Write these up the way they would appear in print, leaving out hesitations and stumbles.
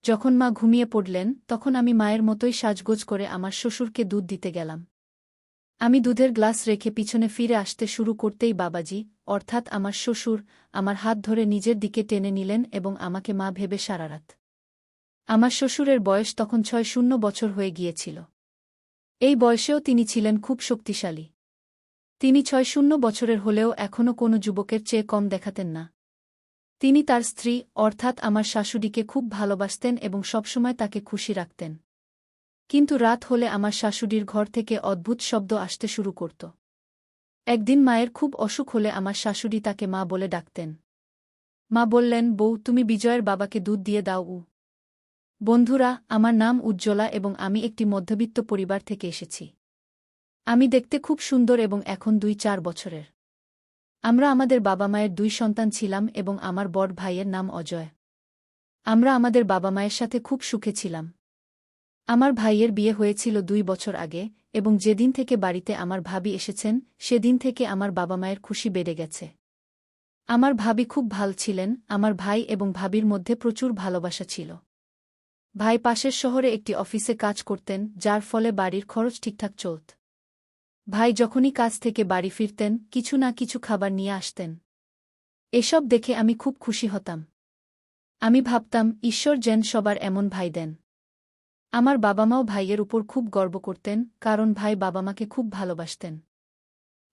যখন মা ঘুমিয়ে পড়লেন তখন আমি মায়ের মতোই সাজগোজ করে আমার শ্বশুরকে দুধ দিতে গেলাম। আমি দুধের গ্লাস রেখে পিছনে ফিরে আসতে শুরু করতেই বাবাজি, অর্থাৎ আমার শ্বশুর, আমার হাত ধরে নিজের দিকে টেনে নিলেন এবং আমাকে মা ভেবে সারারাত। আমার শ্বশুরের বয়স তখন ৬০ বছর হয়ে গিয়েছিল। এই বয়সেও তিনি ছিলেন খুব শক্তিশালী। তিনি ৬০ বছরের হলেও এখনও কোনো যুবকের চেয়ে কম দেখাতেন না। তিনি তার স্ত্রী, অর্থাৎ আমার শাশুড়িকে খুব ভালোবাসতেন এবং সবসময় তাকে খুশি রাখতেন। কিন্তু রাত হলে আমার শাশুড়ির ঘর থেকে অদ্ভুত শব্দ আসতে শুরু করত। একদিন মায়ের খুব অসুখ হলে আমার শাশুড়ি তাকে মা বলে ডাকতেন। মা বললেন, বউ, তুমি বিজয়ের বাবাকে দুধ দিয়ে দাও। বন্ধুরা, আমার নাম উজ্জ্বলা এবং আমি একটি মধ্যবিত্ত পরিবার থেকে এসেছি। আমি দেখতে খুব সুন্দর এবং এখন ২-৪ বছরের। আমরা আমাদের বাবা মায়ের ২ সন্তান ছিলাম এবং আমার বড় ভাইয়ের নাম অজয়। আমরা আমাদের বাবা মায়ের সাথে খুব সুখে ছিলাম। আমার ভাইয়ের বিয়ে হয়েছিল ২ বছর আগে এবং যেদিন থেকে বাড়িতে আমার ভাবি এসেছেন সেদিন থেকে আমার বাবা মায়ের খুশি বেড়ে গেছে। আমার ভাবি খুব ভাল ছিলেন, আমার ভাই এবং ভাবির মধ্যে প্রচুর ভালোবাসা ছিল। ভাই পাশের শহরে একটি অফিসে কাজ করতেন, যার ফলে বাড়ির খরচ ঠিকঠাক চলত। ভাই যখনই কাজ থেকে বাড়ি ফিরতেন কিছু না কিছু খাবার নিয়ে আসতেন। এসব দেখে আমি খুব খুশি হতাম। আমি ভাবতাম, ঈশ্বর যেন সবার এমন ভাই দেন। আমার বাবা মাও ভাইয়ের উপর খুব গর্ব করতেন, কারণ ভাই বাবা মাকে খুব ভালোবাসতেন।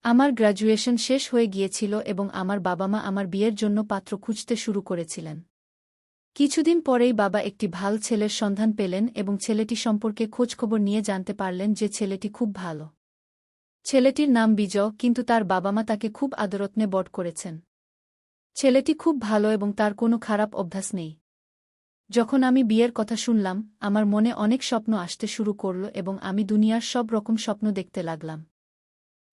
আমার গ্র্যাজুয়েশন শেষ হয়ে গিয়েছিল এবং আমার বাবা মা আমার বিয়ের জন্য পাত্র খুঁজতে শুরু করেছিলেন। কিছুদিন পরেই বাবা একটি ভাল ছেলের সন্ধান পেলেন এবং ছেলেটি সম্পর্কে খোঁজখবর নিয়ে জানতে পারলেন যে ছেলেটি খুব ভালো। ছেলেটির নাম বিজয়, কিন্তু তার বাবা মা তাকে খুব আদরযত্নে বড় করেছেন। ছেলেটি খুব ভালো এবং তার কোনো খারাপ অভ্যাস নেই। যখন আমি বিয়ের কথা শুনলাম, আমার মনে অনেক স্বপ্ন আসতে শুরু করল এবং আমি দুনিয়ার সব রকম স্বপ্ন দেখতে লাগলাম।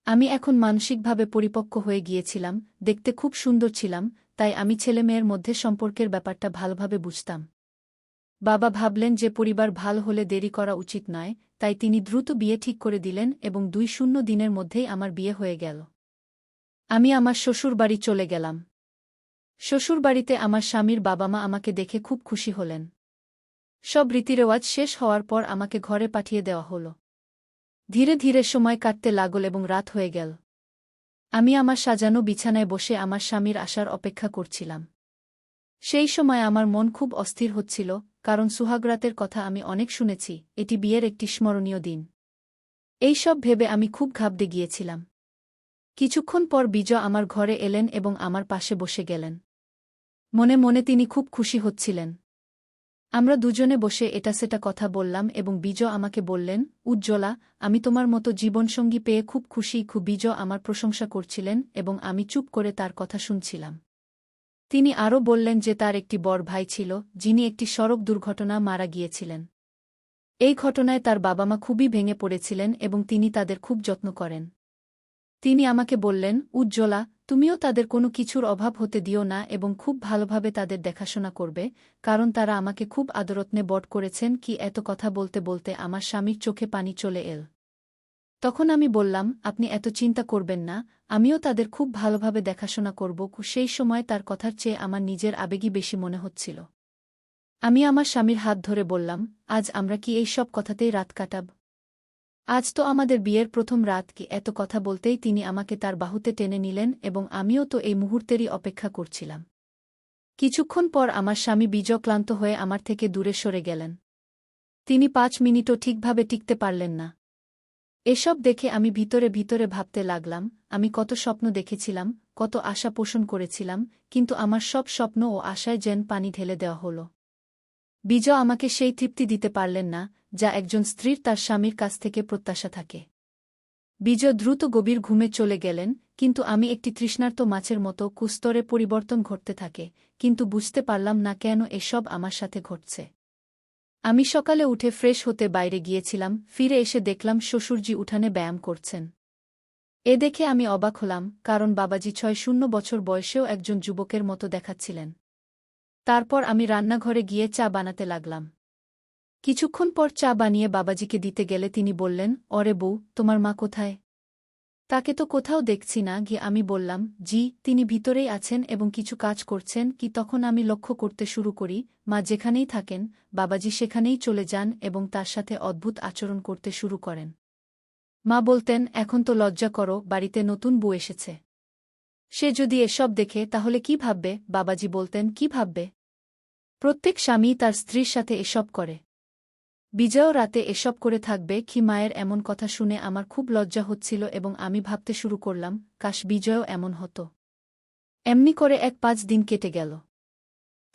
আমি এখন মানসিকভাবে পরিপক্ব হয়ে গিয়েছিলাম, দেখতে খুব সুন্দর ছিলাম, তাই আমি ছেলেমেয়ের মধ্যে সম্পর্কের ব্যাপারটা ভালোভাবে বুঝতাম। বাবা ভাবলেন যে পরিবার ভাল হলে দেরি করা উচিত নয়, তাই তিনি দ্রুত বিয়ে ঠিক করে দিলেন এবং ২-০ দিনের মধ্যেই আমার বিয়ে হয়ে গেল। আমি আমার শ্বশুরবাড়ি চলে গেলাম। শ্বশুরবাড়িতে আমার স্বামীর বাবা মা আমাকে দেখে খুব খুশি হলেন। সব রীতিরেওয়াজ শেষ হওয়ার পর আমাকে ঘরে পাঠিয়ে দেওয়া হল। ধীরে ধীরে সময় কাটতে লাগল এবং রাত হয়ে গেল। আমি আমার সাজানো বিছানায় বসে আমার স্বামীর আসার অপেক্ষা করছিলাম। সেই সময় আমার মন খুব অস্থির হচ্ছিল, কারণ সুহাগরাতের কথা আমি অনেক শুনেছি, এটি বিয়ের একটি স্মরণীয় দিন। এই সব ভেবে আমি খুব ঘাবড়ে গিয়েছিলাম। কিছুক্ষণ পর বিজয় আমার ঘরে এলেন এবং আমার পাশে বসে গেলেন। মনে মনে তিনি খুব খুশি হচ্ছিলেন। আমরা দুজনে বসে এটা সেটা কথা বললাম এবং বিজয় আমাকে বললেন, উজ্জ্বলা, আমি তোমার মতো জীবনসঙ্গী পেয়ে খুব খুশি। বিজয় আমার প্রশংসা করছিলেন এবং আমি চুপ করে তার কথা শুনছিলাম। তিনি আরও বললেন যে তার একটি বড় ভাই ছিল, যিনি একটি সড়ক দুর্ঘটনা মারা গিয়েছিলেন। এই ঘটনায় তার বাবা মা খুবই ভেঙে পড়েছিলেন এবং তিনি তাদের খুব যত্ন করেন। তিনি আমাকে বললেন, উজ্জ্বলা, তুমিও তাদের কোনো কিছুর অভাব হতে দিও না এবং খুব ভালোভাবে তাদের দেখাশোনা করবে, কারণ তারা আমাকে খুব আদরযত্নে বড় করেছেন। এত কথা বলতে বলতে আমার স্বামীর চোখে পানি চলে এল। তখন আমি বললাম, আপনি এত চিন্তা করবেন না, আমিও তাদের খুব ভালোভাবে দেখাশোনা করব। সেই সময় তার কথার চেয়ে আমার নিজের আবেগই বেশি মনে হচ্ছিল। আমি আমার স্বামীর হাত ধরে বললাম, আজ আমরা কি এই সব কথাতেই রাত কাটাব? আজ তো আমাদের বিয়ের প্রথম রাত। এত কথা বলতেই তিনি আমাকে তার বাহুতে টেনে নিলেন এবং আমিও তো এই মুহূর্তেরই অপেক্ষা করছিলাম। কিছুক্ষণ পর আমার স্বামী বিজয় ক্লান্ত হয়ে আমার থেকে দূরে সরে গেলেন। তিনি ৫ মিনিটও ঠিকভাবে টিকতে পারলেন না। এসব দেখে আমি ভিতরে ভিতরে ভাবতে লাগলাম, আমি কত স্বপ্ন দেখেছিলাম, কত আশা পোষণ করেছিলাম, কিন্তু আমার সব স্বপ্ন ও আশায় যেন পানি ঢেলে দেওয়া হল। বিজয় আমাকে সেই তৃপ্তি দিতে পারলেন না, যা একজন স্ত্রীর তার স্বামীর কাছ থেকে প্রত্যাশা থাকে। বিজয় দ্রুত গভীর ঘুমে চলে গেলেন, কিন্তু আমি একটি তৃষ্ণার্ত মাছের মতো কুস্তরে পরিবর্তন ঘটতে থাকে, কিন্তু বুঝতে পারলাম না কেন এসব আমার সাথে ঘটছে। আমি সকালে উঠে ফ্রেশ হতে বাইরে গিয়েছিলাম, ফিরে এসে দেখলাম শ্বশুরজি উঠানে ব্যায়াম করছেন। এ দেখে আমি অবাক হলাম, কারণ বাবাজি ৬০ বছর বয়সেও একজন যুবকের মতো দেখাচ্ছিলেন। তারপর আমি রান্নাঘরে গিয়ে চা বানাতে লাগলাম। কিছুক্ষণ পর চা বানিয়ে বাবাজিকে দিতে গেলে তিনি বললেন, অরে বউ, তোমার মা কোথায়? তাকে তো কোথাও দেখছি না গিয়ে আমি বললাম, জি, তিনি ভিতরেই আছেন এবং কিছু কাজ করছেন কি তখন আমি লক্ষ্য করতে শুরু করি, মা যেখানেই থাকেন, বাবাজি সেখানেই চলে যান এবং তার সাথে অদ্ভুত আচরণ করতে শুরু করেন। মা বলতেন, এখন তো লজ্জা করো, বাড়িতে নতুন বউ এসেছে। সে যদি এসব দেখে তাহলে কি ভাববে? বাবাজি বলতেন, কি ভাববে? প্রত্যেক স্বামী তার স্ত্রীর সাথে এসব করে। বিজয়ও রাতে এসব করে থাকবে কি? মায়ের এমন কথা শুনে আমার খুব লজ্জা হচ্ছিল এবং আমি ভাবতে শুরু করলাম, কাশ বিজয়ও এমন হতো। এমনি করে ১-৫ দিন কেটে গেল।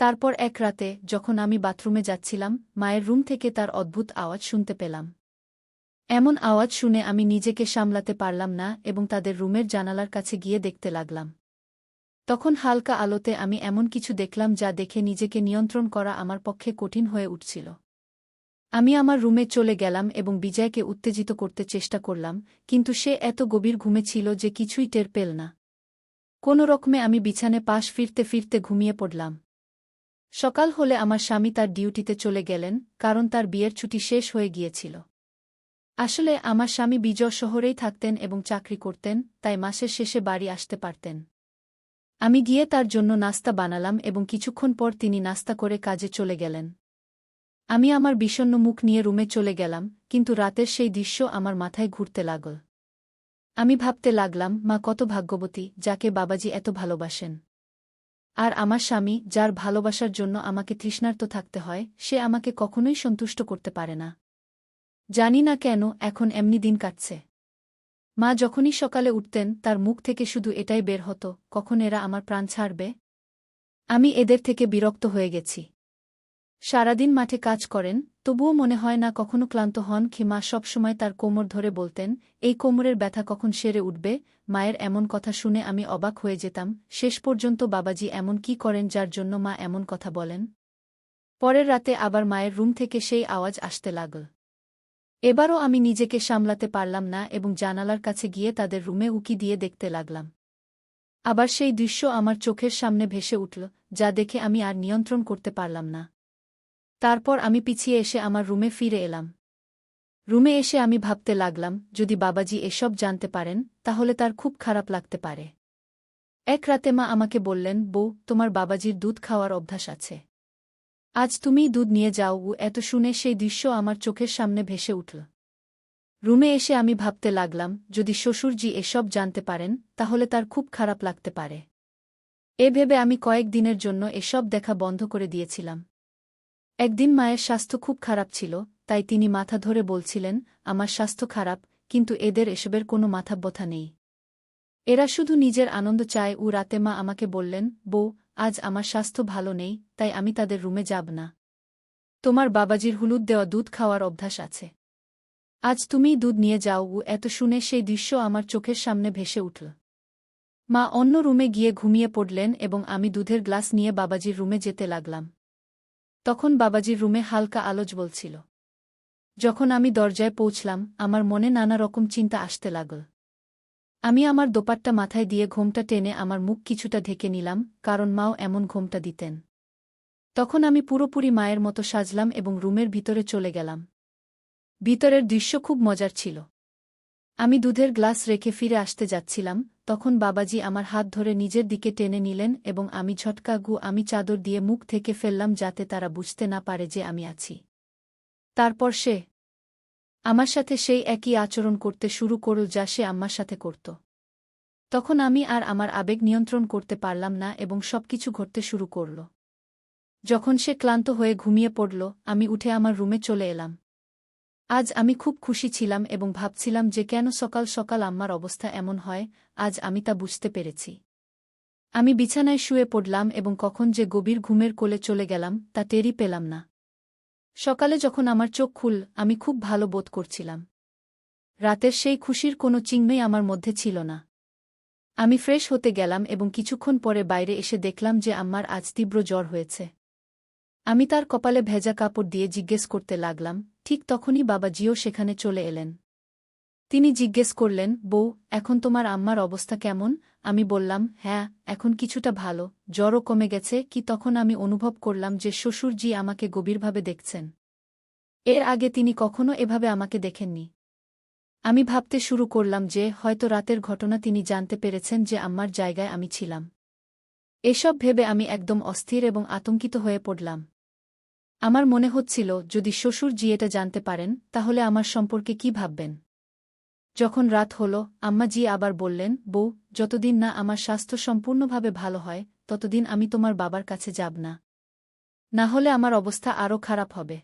তারপর এক রাতে যখন আমি বাথরুমে যাচ্ছিলাম, মায়ের রুম থেকে তার অদ্ভুত আওয়াজ শুনতে পেলাম। এমন আওয়াজ শুনে আমি নিজেকে সামলাতে পারলাম না এবং তাদের রুমের জানালার কাছে গিয়ে দেখতে লাগলাম। তখন হালকা আলোতে আমি এমন কিছু দেখলাম যা দেখে নিজেকে নিয়ন্ত্রণ করা আমার পক্ষে কঠিন হয়ে উঠছিল। আমি আমার রুমে চলে গেলাম এবং বিজয়কে উত্তেজিত করতে চেষ্টা করলাম, কিন্তু সে এত গভীর ঘুমে ছিল যে কিছুই টের পেল না। কোনো রকমে আমি বিছানে পাশ ফিরতে ফিরতে ঘুমিয়ে পড়লাম। সকাল হলে আমার স্বামী তার ডিউটিতে চলে গেলেন, কারণ তার বিয়ের ছুটি শেষ হয়ে গিয়েছিল। আসলে আমার স্বামী বিজয় শহরেই থাকতেন এবং চাকরি করতেন, তাই মাসের শেষে বাড়ি আসতে পারতেন। আমি গিয়ে তার জন্য নাস্তা বানালাম এবং কিছুক্ষণ পর তিনি নাস্তা করে কাজে চলে গেলেন। আমি আমার বিষণ্ণ মুখ নিয়ে রুমে চলে গেলাম, কিন্তু রাতের সেই দৃশ্য আমার মাথায় ঘুরতে লাগল। আমি ভাবতে লাগলাম, মা কত ভাগ্যবতী, যাকে বাবাজি এত ভালোবাসেন। আর আমার স্বামী, যার ভালোবাসার জন্য আমাকে তৃষ্ণার্ত থাকতে হয়, সে আমাকে কখনোই সন্তুষ্ট করতে পারে না। জানি না কেন এখন এমনি দিন কাটছে। মা যখনই সকালে উঠতেন তার মুখ থেকে শুধু এটাই বের হতো, কখন এরা আমার প্রাণ ছাড়বে। আমি এদের থেকে বিরক্ত হয়ে গেছি। সারাদিন মাঠে কাজ করেন, তবুও মনে হয় না কখনো ক্লান্ত হন কি? মা সবসময় তার কোমর ধরে বলতেন, এই কোমরের ব্যথা কখন সেরে উঠবে? মায়ের এমন কথা শুনে আমি অবাক হয়ে যেতাম। শেষ পর্যন্ত বাবাজি এমন কি করেন যার জন্য মা এমন কথা বলেন? পরের রাতে আবার মায়ের রুম থেকে সেই আওয়াজ আসতে লাগল। এবারও আমি নিজেকে সামলাতে পারলাম না এবং জানালার কাছে গিয়ে তাদের রুমে উকি দিয়ে দেখতে লাগলাম। আবার সেই দৃশ্য আমার চোখের সামনে ভেসে উঠল, যা দেখে আমি আর নিয়ন্ত্রণ করতে পারলাম না। তারপর আমি পিছিয়ে এসে আমার রুমে ফিরে এলাম। রুমে এসে আমি ভাবতে লাগলাম, যদি বাবাজি এসব জানতে পারেন তাহলে তার খুব খারাপ লাগতে পারে। এক রাতে মা আমাকে বললেন, বউ, তোমার বাবাজির দুধ খাওয়ার অভ্যাস আছে। আজ তুমিই দুধ নিয়ে যাও। এত শুনে সেই দৃশ্য আমার চোখের সামনে ভেসে উঠল। রুমে এসে আমি ভাবতে লাগলাম, যদি শ্বশুরজি এসব জানতে পারেন তাহলে তার খুব খারাপ লাগতে পারে। এ ভেবে আমি কয়েক দিনের জন্য এসব দেখা বন্ধ করে দিয়েছিলাম। একদিন মায়ের স্বাস্থ্য খুব খারাপ ছিল, তাই তিনি মাথা ধরে বলছিলেন, আমার স্বাস্থ্য খারাপ, কিন্তু এদের এসবের কোনো মাথাব্যথা নেই। এরা শুধু নিজের আনন্দ চায়। রাতে মা আমাকে বললেন, বউ, আজ আমার স্বাস্থ্য ভালো নেই, তাই আমি তাদের রুমে যাব না। তোমার বাবাজির হলুদ দেওয়া দুধ খাওয়ার অভ্যাস আছে। আজ তুমিই দুধ নিয়ে যাও। এত শুনে সেই দৃশ্য আমার চোখের সামনে ভেসে উঠল। মা অন্য রুমে গিয়ে ঘুমিয়ে পড়লেন এবং আমি দুধের গ্লাস নিয়ে বাবাজির রুমে যেতে লাগলাম। তখন বাবাজির রুমে হালকা আলো জ্বলছিল। যখন আমি দরজায় পৌঁছলাম, আমার মনে নানা রকম চিন্তা আসতে লাগল। আমি আমার দোপাট্টা মাথায় দিয়ে ঘোমটা টেনে আমার মুখ কিছুটা ঢেকে নিলাম, কারণ মাও এমন ঘোমটা দিতেন। তখন আমি পুরোপুরি মায়ের মতো সাজলাম এবং রুমের ভিতরে চলে গেলাম। ভিতরের দৃশ্য খুব মজার ছিল। আমি দুধের গ্লাস রেখে ফিরে আসতে যাচ্ছিলাম, তখন বাবাজি আমার হাত ধরে নিজের দিকে টেনে নিলেন এবং আমি আমি চাদর দিয়ে মুখ থেকে ফেললাম যাতে তারা বুঝতে না পারে যে আমি আছি। তারপর সে আমার সাথে সেই একই আচরণ করতে শুরু করল যা সে আম্মার সাথে করত। তখন আমি আর আমার আবেগ নিয়ন্ত্রণ করতে পারলাম না এবং সবকিছু ঘটতে শুরু করল। যখন সে ক্লান্ত হয়ে ঘুমিয়ে পড়ল, আমি উঠে আমার রুমে চলে এলাম। আজ আমি খুব খুশি ছিলাম এবং ভাবছিলাম যে কেন সকাল সকাল আম্মার অবস্থা এমন হয়, আজ আমি তা বুঝতে পেরেছি। আমি বিছানায় শুয়ে পড়লাম এবং কখন যে গভীর ঘুমের কোলে চলে গেলাম তা টেরই পেলাম না। সকালে যখন আমার চোখ খুল, আমি খুব ভালো বোধ করছিলাম। রাতের সেই খুশির কোনো চিহ্নই আমার মধ্যে ছিল না। আমি ফ্রেশ হতে গেলাম এবং কিছুক্ষণ পরে বাইরে এসে দেখলাম যে আম্মার আজ তীব্র জ্বর হয়েছে। আমি তার কপালে ভেজা কাপড় দিয়ে জিজ্ঞেস করতে লাগলাম, ঠিক তখনই বাবাজিও সেখানে চলে এলেন। তিনি জিজ্ঞেস করলেন, বউ, এখন তোমার আম্মার অবস্থা কেমন? আমি বললাম, হ্যাঁ, এখন কিছুটা ভালো, জ্বরও কমে গেছে কি। তখন আমি অনুভব করলাম যে শ্বশুরজি আমাকে গভীরভাবে দেখছেন। এর আগে তিনি কখনো এভাবে আমাকে দেখেননি। আমি ভাবতে শুরু করলাম যে হয়তো রাতের ঘটনা তিনি জানতে পেরেছেন যে আম্মার জায়গায় আমি ছিলাম। এসব ভেবে আমি একদম অস্থির এবং আতঙ্কিত হয়ে পড়লাম। আমার মনে হচ্ছিল যদি শ্বশুরজি এটা জানতে পারেন তাহলে আমার সম্পর্কে কি ভাববেন। যখন রাত হল, আম্মাজি আবার বললেন, বউ, যতদিন না আমার স্বাস্থ্য সম্পূর্ণভাবে ভালো হয় ততদিন আমি তোমার বাবার কাছে যাব না। না হলে আমার অবস্থা আরও খারাপ হবে।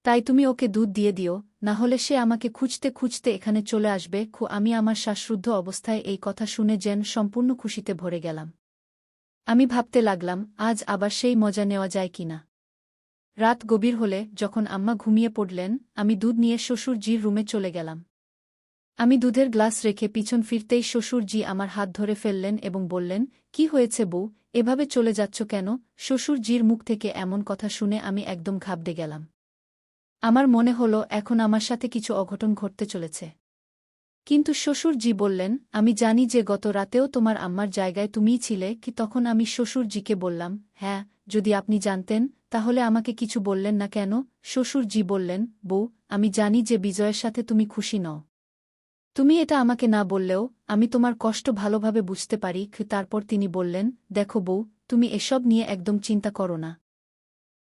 তাই তুমি ওকে দুধ দিয়ে দিও, না হলে সে আমাকে খুঁজতে খুঁজতে এখানে চলে আসবে। আমি আমার শ্বাসরুদ্ধ অবস্থায় এই কথা শুনে যেন সম্পূর্ণ খুশিতে ভরে গেলাম। আমি ভাবতে লাগলাম আজ আবার সেই মজা নেওয়া যায় কিনা। রাত গভীর হলে যখন আম্মা ঘুমিয়ে পড়লেন, আমি দুধ নিয়ে শ্বশুরজির রুমে চলে গেলাম। আমি দুধের গ্লাস রেখে পিছন ফিরতেই শ্বশুরজি আমার হাত ধরে ফেললেন এবং বললেন, কি হয়েছে বউ, এভাবে চলে যাচ্ছ কেন? শ্বশুরজির মুখ থেকে এমন কথা শুনে আমি একদম ঘাবড়ে গেলাম। আমার মনে হল এখন আমার সাথে কিছু অঘটন ঘটতে চলেছে। কিন্তু শ্বশুরজি বললেন, আমি জানি যে গত রাতেও তোমার আম্মার জায়গায় তুমিই ছিলে কি? তখন আমি শ্বশুরজিকে বললাম, হ্যাঁ, যদি আপনি জানতেন তাহলে আমাকে কিছু বললেন না কেন? শ্বশুরজি বললেন, বউ, আমি জানি যে বিজয়ের সাথে তুমি খুশি নও। তুমি এটা আমাকে না বললেও আমি তোমার কষ্ট ভালোভাবে বুঝতে পারি। তারপর তিনি বললেন, দেখো বউ, তুমি এসব নিয়ে একদম চিন্তা করো না।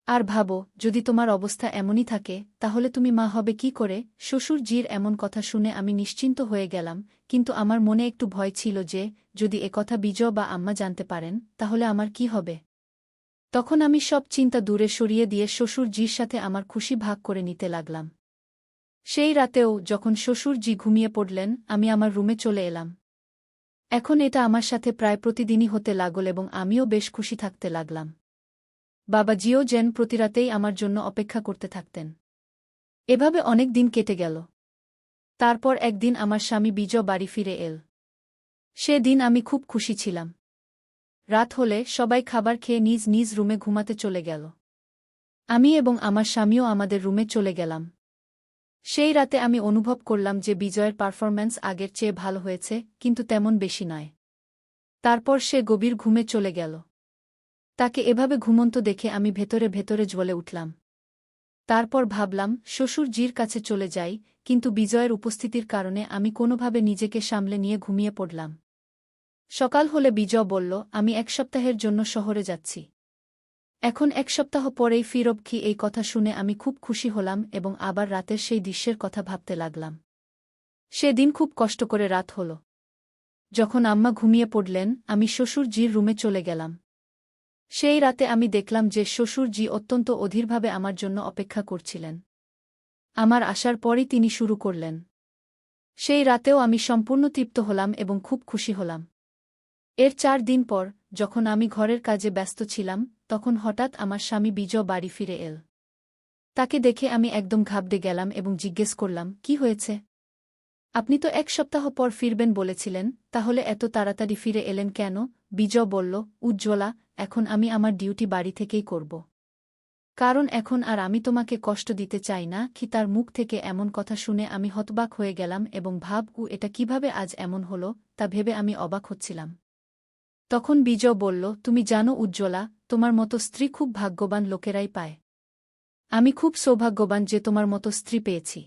আর ভাবো, যদি তোমার অবস্থা এমনই থাকে তাহলে তুমি মা হবে কি করে? শ্বশুরজির এমন কথা শুনে আমি নিশ্চিন্ত হয়ে গেলাম, কিন্তু আমার মনে একটু ভয় ছিল যে যদি একথা বিজয় বা আম্মা জানতে পারেন তাহলে আমার কি হবে। তখন আমি সব চিন্তা দূরে সরিয়ে দিয়ে শ্বশুরজির সাথে আমার খুশি ভাগ করে নিতে লাগলাম। সেই রাতেও যখন শ্বশুরজি ঘুমিয়ে পড়লেন আমি আমার রুমে চলে এলাম। এখন এটা আমার সাথে প্রায় প্রতিদিনই হতে লাগল এবং আমিও বেশ খুশি থাকতে লাগলাম। বাবাজিও যেন প্রতিরাতেই আমার জন্য অপেক্ষা করতে থাকতেন। এভাবে অনেক দিন কেটে গেল। তারপর একদিন আমার স্বামী বিজয় বাড়ি ফিরে এল। সে দিন আমি খুব খুশি ছিলাম। রাত হলে সবাই খাবার খেয়ে নিজ নিজ রুমে ঘুমাতে চলে গেল। আমি এবং আমার স্বামীও আমাদের রুমে চলে গেলাম। সেই রাতে আমি অনুভব করলাম যে বিজয়ের পারফরম্যান্স আগের চেয়ে ভালো হয়েছে, কিন্তু তেমন বেশি নয়। তারপর সে গভীর ঘুমে চলে গেল। তাকে এভাবে ঘুমন্ত দেখে আমি ভেতরে ভেতরে জ্বলে উঠলাম। তারপর ভাবলাম শ্বশুরজির কাছে চলে যাই, কিন্তু বিজয়ের উপস্থিতির কারণে আমি কোনোভাবে নিজেকে সামলে নিয়ে ঘুমিয়ে পড়লাম। সকাল হলে বিজয় বলল, আমি 1 সপ্তাহের জন্য শহরে যাচ্ছি। এখন 1 সপ্তাহ পরেই ফিরব। এই কথা শুনে আমি খুব খুশি হলাম এবং আবার রাতের সেই দৃশ্যের কথা ভাবতে লাগলাম। সেদিন খুব কষ্ট করে রাত হল। যখন আম্মা ঘুমিয়ে পড়লেন আমি শ্বশুরজির রুমে চলে গেলাম। সেই রাতে আমি দেখলাম যে শ্বশুরজি অত্যন্ত অধীরভাবে আমার জন্য অপেক্ষা করছিলেন। আমার আসার পরই তিনি শুরু করলেন। সেই রাতেও আমি সম্পূর্ণ তৃপ্ত হলাম এবং খুব খুশি হলাম। এর 4 দিন পর যখন আমি ঘরের কাজে ব্যস্ত ছিলাম তখন হঠাৎ আমার স্বামী বিজয় বাড়ি ফিরে এল। তাকে দেখে আমি একদম ঘাবড়ে গেলাম এবং জিজ্ঞেস করলাম, কি হয়েছে? আপনি তো 1 সপ্তাহ পর ফিরবেন বলেছিলেন, তাহলে এত তাড়াতাড়ি ফিরে এলেন কেন? বিজয় বলল, উজ্জ্বলা, এখন আমি আমার ডিউটি বাড়ি থেকেই করব। কারণ এখন আর আমি তোমাকে কষ্ট দিতে চাই না। তার মুখ থেকে এমন কথা শুনে আমি হতবাক হয়ে গেলাম এবং এটা কিভাবে আজ এমন হল তা ভেবে আমি অবাক হচ্ছিলাম। তখন বিজয় বলল, তুমি জানো উজ্জ্বলা, তোমার মতো স্ত্রী খুব ভাগ্যবান লোকেরাই পায়। আমি খুব সৌভাগ্যবান যে তোমার মতো স্ত্রী পেয়েছি।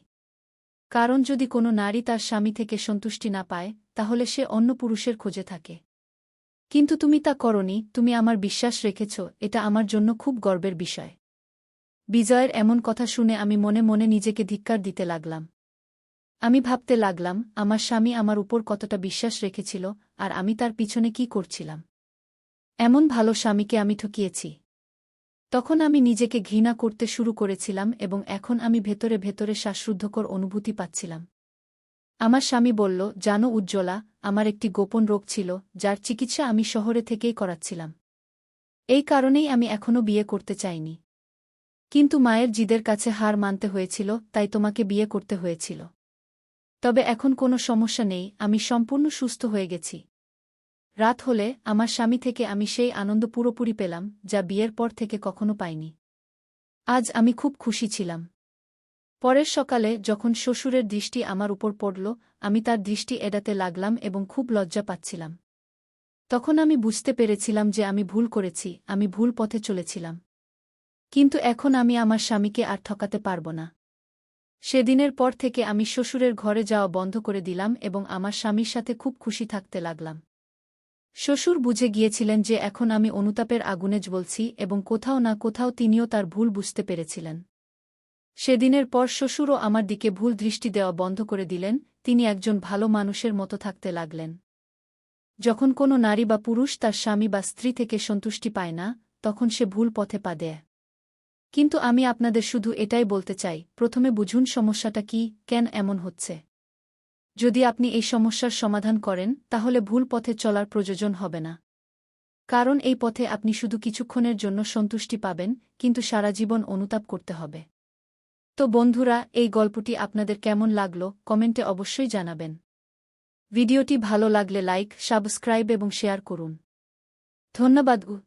কারণ যদি কোনো নারী তার স্বামী থেকে সন্তুষ্টি না পায় তাহলে সে অন্য পুরুষের খোঁজে থাকে। কিন্তু তুমি তা করনি, তুমি আমার বিশ্বাস রেখেছ, এটা আমার জন্য খুব গর্বের বিষয়। বিজয়ের এমন কথা শুনে আমি মনে মনে নিজেকে ধিক্কার দিতে লাগলাম। আমি ভাবতে লাগলাম আমার স্বামী আমার উপর কতটা বিশ্বাস রেখেছিল আর আমি তার পিছনে কি করছিলাম। এমন ভালো স্বামীকে আমি ঠকিয়েছি। তখন আমি নিজেকে ঘৃণা করতে শুরু করেছিলাম এবং এখন আমি ভেতরে ভেতরে শ্বাসরুদ্ধকর অনুভূতি পাচ্ছিলাম। আমার স্বামী বলল, জানো উজ্জ্বলা, আমার একটি গোপন রোগ ছিল যার চিকিৎসা আমি শহরে থেকেই করাচ্ছিলাম। এই কারণেই আমি এখনও বিয়ে করতে চাইনি। কিন্তু মায়ের জিদের কাছে হার মানতে হয়েছিল, তাই তোমাকে বিয়ে করতে হয়েছিল। তবে এখন কোনো সমস্যা নেই, আমি সম্পূর্ণ সুস্থ হয়ে গেছি। রাত হলে আমার স্বামী থেকে আমি সেই আনন্দ পুরোপুরি পেলাম যা বিয়ের পর থেকে কখনো পাইনি। আজ আমি খুব খুশি ছিলাম। পরের সকালে যখন শ্বশুরের দৃষ্টি আমার উপর পড়ল আমি তার দৃষ্টি এড়াতে লাগলাম এবং খুব লজ্জা পাচ্ছিলাম। তখন আমি বুঝতে পেরেছিলাম যে আমি ভুল করেছি, আমি ভুল পথে চলেছিলাম। কিন্তু এখন আমি আমার স্বামীকে আর ঠকাতে পারব না। সেদিনের পর থেকে আমি শ্বশুরের ঘরে যাওয়া বন্ধ করে দিলাম এবং আমার স্বামীর সাথে খুব খুশি থাকতে লাগলাম। শ্বশুর বুঝে গিয়েছিলেন যে এখন আমি অনুতাপের আগুনে জ্বলছি এবং কোথাও না কোথাও তিনিও তার ভুল বুঝতে পেরেছিলেন। সেদিনের পর শ্বশুরও আমার দিকে ভুল দৃষ্টি দেওয়া বন্ধ করে দিলেন, তিনি একজন ভালো মানুষের মতো থাকতে লাগলেন। যখন কোনো নারী বা পুরুষ তার স্বামী বা স্ত্রী থেকে সন্তুষ্টি পায় না, তখন সে ভুল পথে পা দেয়। কিন্তু আমি আপনাদের শুধু এটাই বলতে চাই, প্রথমে বুঝুন সমস্যাটা কি, কেন এমন হচ্ছে। যদি আপনি এই সমস্যার সমাধান করেন, তাহলে ভুল পথে চলার প্রয়োজন হবে না। কারণ এই পথে আপনি শুধু কিছুক্ষণের জন্য সন্তুষ্টি পাবেন, কিন্তু সারা জীবন অনুতাপ করতে হবে। তো বন্ধুরা, এই গল্পটি আপনাদের কেমন লাগলো কমেন্টে অবশ্যই জানাবেন। ভিডিওটি ভালো লাগলে লাইক, সাবস্ক্রাইব এবং শেয়ার করুন। ধন্যবাদ।